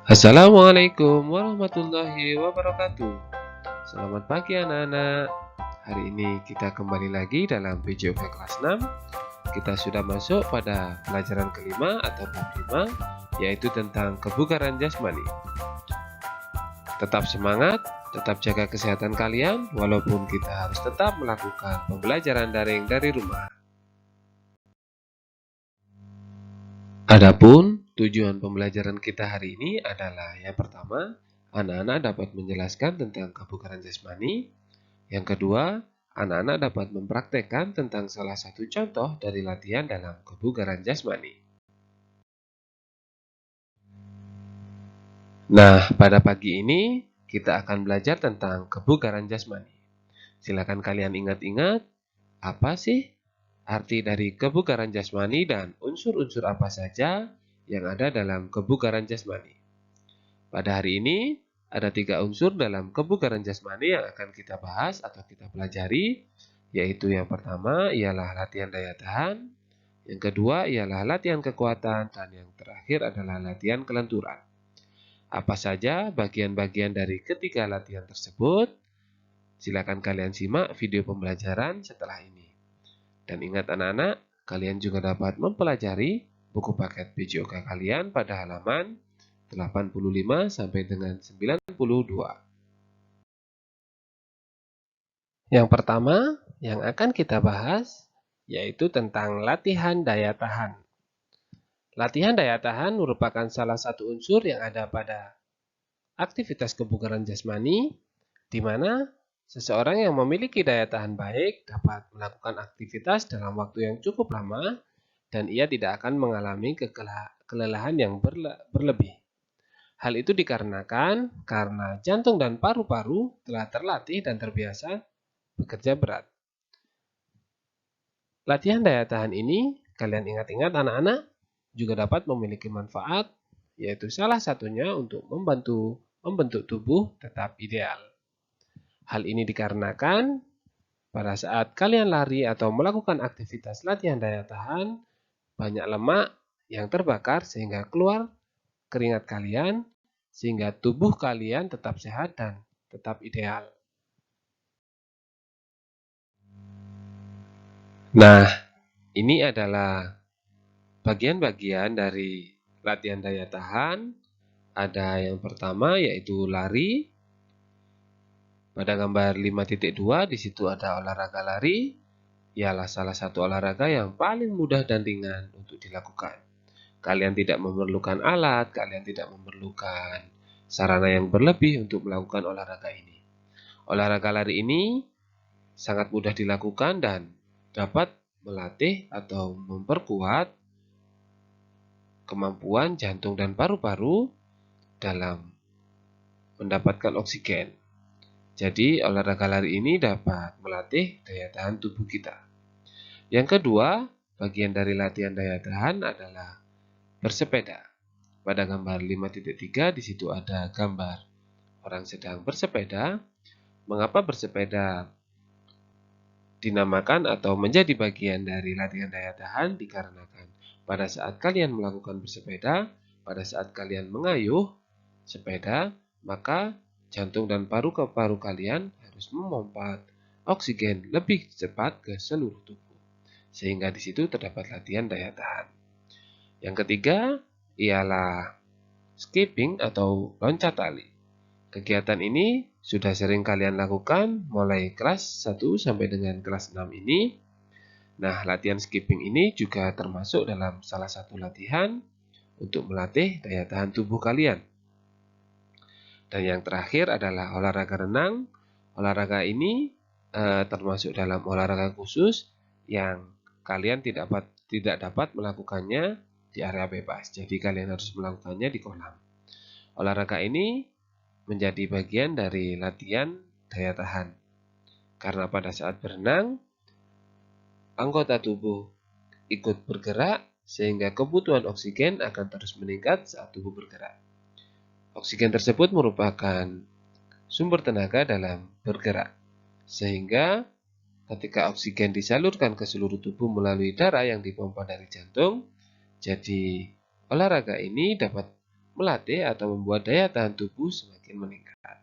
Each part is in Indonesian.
Assalamualaikum warahmatullahi wabarakatuh. Selamat pagi anak-anak. Hari ini kita kembali lagi dalam PJOK kelas 6. Kita sudah masuk pada pelajaran kelima atau bab 5, yaitu tentang kebugaran jasmani. Tetap semangat, tetap jaga kesehatan kalian, walaupun kita harus tetap melakukan pembelajaran daring dari rumah. Adapun tujuan pembelajaran kita hari ini adalah yang pertama, anak-anak dapat menjelaskan tentang kebugaran jasmani. Yang kedua, anak-anak dapat mempraktekkan tentang salah satu contoh dari latihan dalam kebugaran jasmani. Nah, pada pagi ini kita akan belajar tentang kebugaran jasmani. Silakan kalian ingat-ingat, apa sih arti dari kebugaran jasmani dan unsur-unsur apa saja yang ada dalam kebugaran jasmani. Pada hari ini, ada 3 unsur dalam kebugaran jasmani yang akan kita bahas atau kita pelajari, yaitu yang pertama ialah latihan daya tahan, yang kedua ialah latihan kekuatan, dan yang terakhir adalah latihan kelenturan. Apa saja bagian-bagian dari ketiga latihan tersebut? Silakan kalian simak video pembelajaran setelah ini. Dan ingat anak-anak, kalian juga dapat mempelajari buku paket PJOK kalian pada halaman 85 sampai dengan 92. Yang pertama yang akan kita bahas yaitu tentang latihan daya tahan. Latihan daya tahan merupakan salah satu unsur yang ada pada aktivitas kebugaran jasmani, di mana seseorang yang memiliki daya tahan baik dapat melakukan aktivitas dalam waktu yang cukup lama dan ia tidak akan mengalami kelelahan yang berlebih. Hal itu dikarenakan karena jantung dan paru-paru telah terlatih dan terbiasa bekerja berat. Latihan daya tahan ini, kalian ingat-ingat anak-anak, juga dapat memiliki manfaat, yaitu salah satunya untuk membantu membentuk tubuh tetap ideal. Hal ini dikarenakan pada saat kalian lari atau melakukan aktivitas latihan daya tahan, banyak lemak yang terbakar sehingga keluar keringat kalian, sehingga tubuh kalian tetap sehat dan tetap ideal. Nah, ini adalah bagian-bagian dari latihan daya tahan. Ada yang pertama yaitu lari. Pada gambar 5.2 di situ ada olahraga lari. Ialah salah satu olahraga yang paling mudah dan ringan untuk dilakukan. Kalian tidak memerlukan alat, kalian tidak memerlukan sarana yang berlebih untuk melakukan olahraga ini. Olahraga lari ini sangat mudah dilakukan dan dapat melatih atau memperkuat kemampuan jantung dan paru-paru dalam mendapatkan oksigen. Jadi, olahraga lari ini dapat melatih daya tahan tubuh kita. Yang kedua, bagian dari latihan daya tahan adalah bersepeda. Pada gambar 5.3 di situ ada gambar orang sedang bersepeda. Mengapa bersepeda dinamakan atau menjadi bagian dari latihan daya tahan? Dikarenakan pada saat kalian melakukan bersepeda, pada saat kalian mengayuh sepeda, maka jantung dan paru-paru kalian harus memompa oksigen lebih cepat ke seluruh tubuh. Sehingga di situ terdapat latihan daya tahan. Yang ketiga ialah skipping atau loncat tali. Kegiatan ini sudah sering kalian lakukan mulai kelas 1 sampai dengan kelas 6 ini. Nah, latihan skipping ini juga termasuk dalam salah satu latihan untuk melatih daya tahan tubuh kalian. Dan yang terakhir adalah olahraga renang. Olahraga ini termasuk dalam olahraga khusus yang kalian tidak dapat melakukannya di area bebas. Jadi kalian harus melakukannya di kolam. Olahraga ini menjadi bagian dari latihan daya tahan. Karena pada saat berenang, anggota tubuh ikut bergerak sehingga kebutuhan oksigen akan terus meningkat saat tubuh bergerak. Oksigen tersebut merupakan sumber tenaga dalam bergerak, sehingga ketika oksigen disalurkan ke seluruh tubuh melalui darah yang dipompa dari jantung, jadi olahraga ini dapat melatih atau membuat daya tahan tubuh semakin meningkat.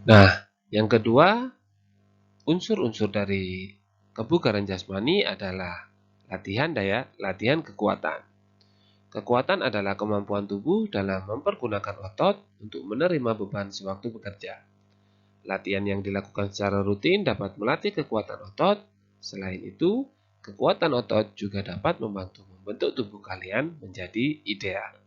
Nah, yang kedua, unsur-unsur dari kebugaran jasmani adalah latihan kekuatan. Kekuatan adalah kemampuan tubuh dalam mempergunakan otot untuk menerima beban sewaktu bekerja. Latihan yang dilakukan secara rutin dapat melatih kekuatan otot. Selain itu, kekuatan otot juga dapat membantu membentuk tubuh kalian menjadi ideal.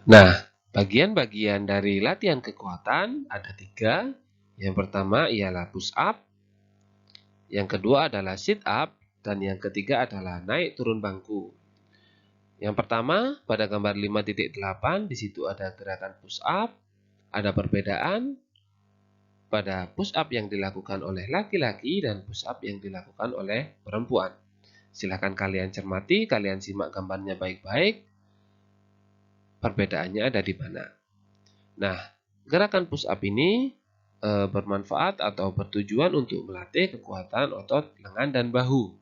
Nah, bagian-bagian dari latihan kekuatan ada 3. Yang pertama ialah push up, yang kedua adalah sit up, dan yang ketiga adalah naik turun bangku. Yang pertama, pada gambar 5.8 di situ ada gerakan push up. Ada perbedaan pada push up yang dilakukan oleh laki-laki dan push up yang dilakukan oleh perempuan. Silahkan kalian cermati, kalian simak gambarnya baik-baik. Perbedaannya ada di mana. Nah, gerakan push up ini bermanfaat atau bertujuan untuk melatih kekuatan otot lengan dan bahu.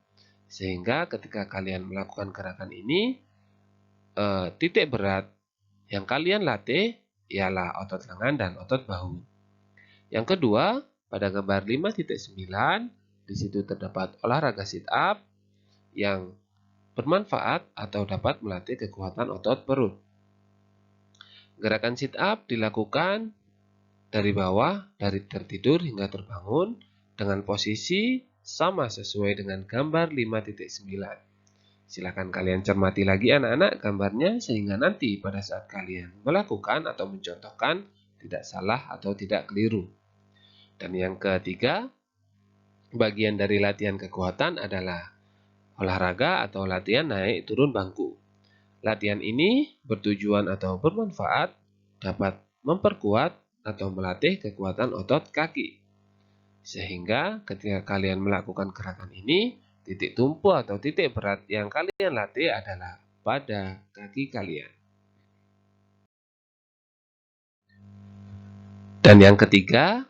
Sehingga ketika kalian melakukan gerakan ini, titik berat yang kalian latih ialah otot lengan dan otot bahu. Yang kedua, pada gambar 5.9, di situ terdapat olahraga sit up yang bermanfaat atau dapat melatih kekuatan otot perut. Gerakan sit up dilakukan dari bawah, dari tertidur hingga terbangun dengan posisi sama sesuai dengan gambar 5.9. Silakan kalian cermati lagi anak-anak gambarnya sehingga nanti pada saat kalian melakukan atau mencontohkan tidak salah atau tidak keliru. Dan yang ketiga, bagian dari latihan kekuatan adalah olahraga atau latihan naik turun bangku. Latihan ini bertujuan atau bermanfaat dapat memperkuat atau melatih kekuatan otot kaki. Sehingga ketika kalian melakukan gerakan ini, titik tumpu atau titik berat yang kalian latih adalah pada kaki kalian. Dan yang ketiga,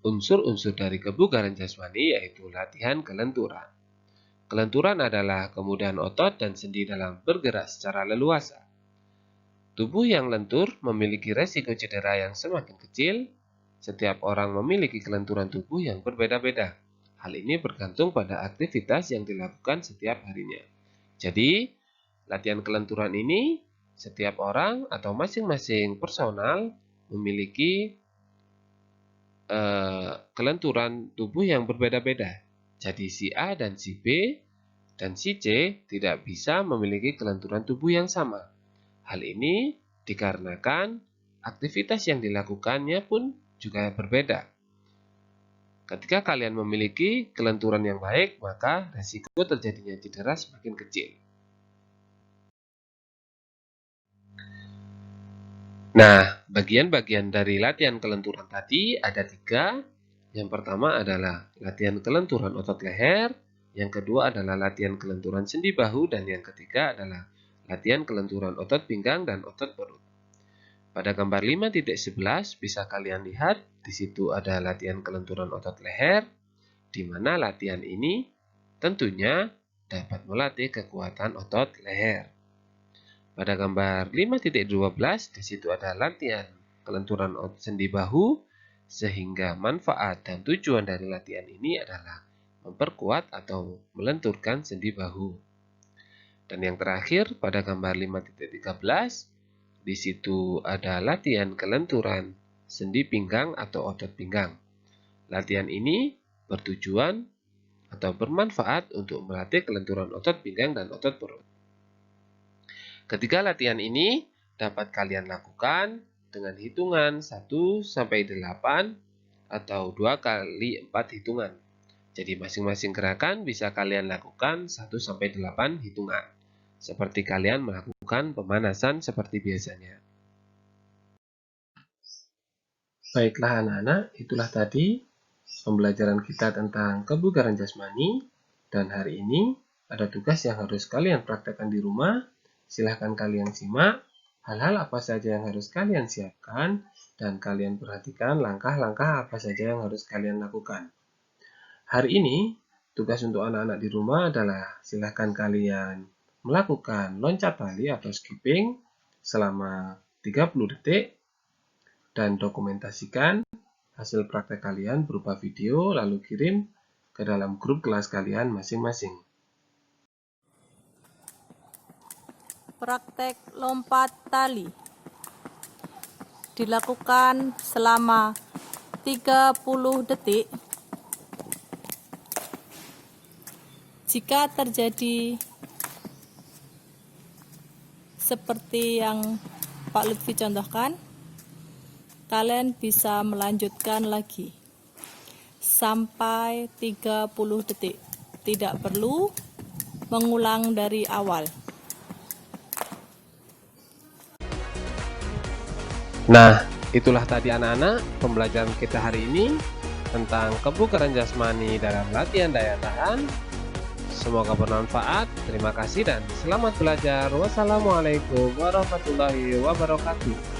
unsur-unsur dari kebugaran jasmani yaitu latihan kelenturan. Kelenturan adalah kemudahan otot dan sendi dalam bergerak secara leluasa. Tubuh yang lentur memiliki resiko cedera yang semakin kecil. Setiap orang memiliki kelenturan tubuh yang berbeda-beda. Hal ini bergantung pada aktivitas yang dilakukan setiap harinya. Jadi, latihan kelenturan ini setiap orang atau masing-masing personal memiliki kelenturan tubuh yang berbeda-beda. Jadi si A dan si B dan si C tidak bisa memiliki kelenturan tubuh yang sama. Hal ini dikarenakan aktivitas yang dilakukannya pun juga berbeda. Ketika kalian memiliki kelenturan yang baik, maka resiko terjadinya cedera semakin kecil. Nah, bagian-bagian dari latihan kelenturan tadi ada 3. Yang pertama adalah latihan kelenturan otot leher, yang kedua adalah latihan kelenturan sendi bahu, dan yang ketiga adalah latihan kelenturan otot pinggang dan otot perut. Pada gambar 5.11 bisa kalian lihat di situ ada latihan kelenturan otot leher, di mana latihan ini tentunya dapat melatih kekuatan otot leher. Pada gambar 5.12 di situ ada latihan kelenturan otot sendi bahu, sehingga manfaat dan tujuan dari latihan ini adalah memperkuat atau melenturkan sendi bahu. Dan yang terakhir pada gambar 5.13 di situ ada latihan kelenturan sendi pinggang atau otot pinggang. Latihan ini bertujuan atau bermanfaat untuk melatih kelenturan otot pinggang dan otot perut. Ketiga latihan ini dapat kalian lakukan dengan hitungan 1-8 atau 2x4 hitungan. Jadi masing-masing gerakan bisa kalian lakukan 1-8 hitungan. Seperti kalian melakukan pemanasan seperti biasanya. Baiklah anak-anak, itulah tadi pembelajaran kita tentang kebugaran jasmani. Dan hari ini ada tugas yang harus kalian praktekkan di rumah. Silahkan kalian simak hal-hal apa saja yang harus kalian siapkan dan kalian perhatikan langkah-langkah apa saja yang harus kalian lakukan. Hari ini Tugas untuk anak-anak di rumah adalah silahkan kalian melakukan loncat tali atau skipping selama 30 detik dan dokumentasikan hasil praktek kalian berupa video lalu kirim ke dalam grup kelas kalian masing-masing. Praktek lompat tali dilakukan selama 30 detik. Jika terjadi seperti yang Pak Lutfi contohkan, kalian bisa melanjutkan lagi sampai 30 detik. Tidak perlu mengulang dari awal. Nah, itulah tadi anak-anak pembelajaran kita hari ini tentang kebugaran jasmani dalam latihan daya tahan. Semoga bermanfaat. Terima kasih dan selamat belajar. Wassalamualaikum warahmatullahi wabarakatuh.